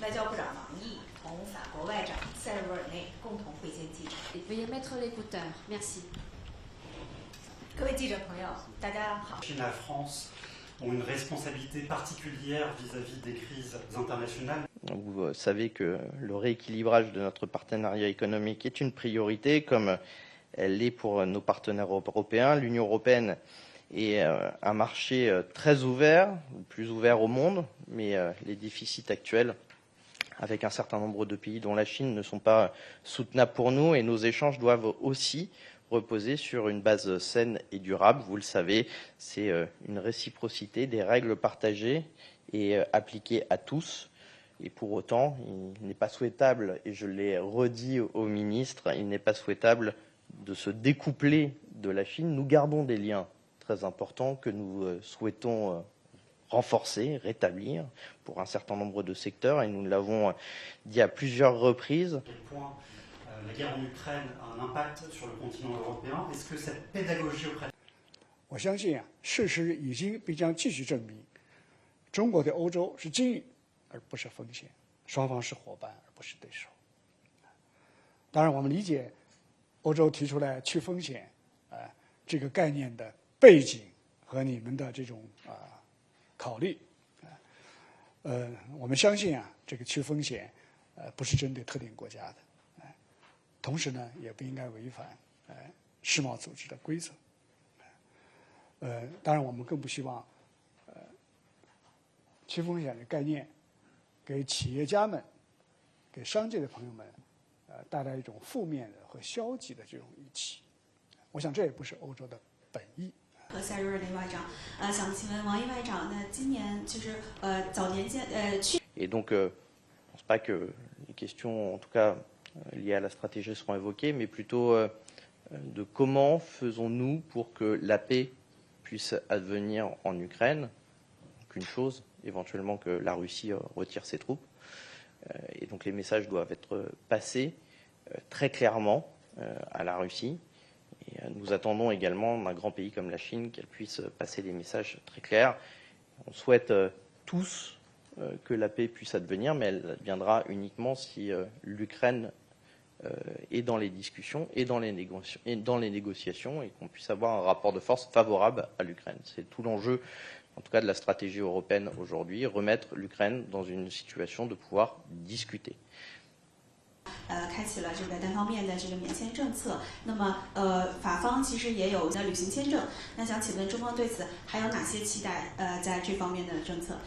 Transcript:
外交部长王毅同法国外长塞尔维尔内共同会见记者。Veuillez mettre l'écouteur. Merci. 各位记者朋友，大家好。La Chine et la France ont une responsabilité particulière vis-à-vis des crises internationales. Vous savez que le rééquilibrage de notre partenariat économique est une priorité, comme elle l'est pour nos partenaires européens. L'Union européenne est un marché très ouvert, plus ouvert au monde, mais les déficits actuels avec un certain nombre de pays dont la Chine ne sont pas soutenables pour nous, et nos échanges doivent aussi reposer sur une base saine et durable. Vous le savez, c'est une réciprocité, des règles partagées et appliquées à tous. Et pour autant, il n'est pas souhaitable, et je l'ai redit au ministre, il n'est pas souhaitable de se découpler de la Chine. Nous gardons des liens très importants que nous souhaitons renforcer, rétablir pour un certain nombre de secteurs, et nous l'avons dit à plusieurs reprises. À quel point la guerre en Ukraine a un impact sur le continent européen? Est-ce que cette pédagogie auprès de... 我相信啊，事实已经必将继续证明，中国对欧洲是机遇而不是风险，双方是伙伴而不是对手。当然，我们理解欧洲提出来去风险这个概念的背景和你们的这种考虑。我们相信啊，这个去风险不是针对特定国家的。同时呢，也不应该违反世贸组织的规则。当然，我们更不希望去风险的概念给企业家们、给商界的朋友们带来一种负面的和消极的这种预期。我想这也不是欧洲的本意。和塞尔维尔内外长，想请问王毅外长，那今年就是早年间去。Et donc, je ne pense pas que les questions, en tout cas liées à la stratégie, seront évoquées, mais plutôt de comment faisons-nous pour que la paix puisse advenir en Ukraine. Qu'une chose, éventuellement que la Russie retire ses troupes. Et donc les messages doivent être passés très clairement à la Russie. Et nous attendons également d'un grand pays comme la Chine qu'elle puisse passer des messages très clairs. On souhaite tous que la paix puisse advenir, mais elle adviendra uniquement si l'Ukraine est dans les discussions et dans les négociations, et qu'on puisse avoir un rapport de force favorable à l'Ukraine. C'est tout l'enjeu, en tout cas de la stratégie européenne aujourd'hui, remettre l'Ukraine dans une situation de pouvoir discuter. 开启了这个单方面的这个免签政策，那么法方其实也有的旅行签证，那想请问中方对此还有哪些期待？在这方面的政策？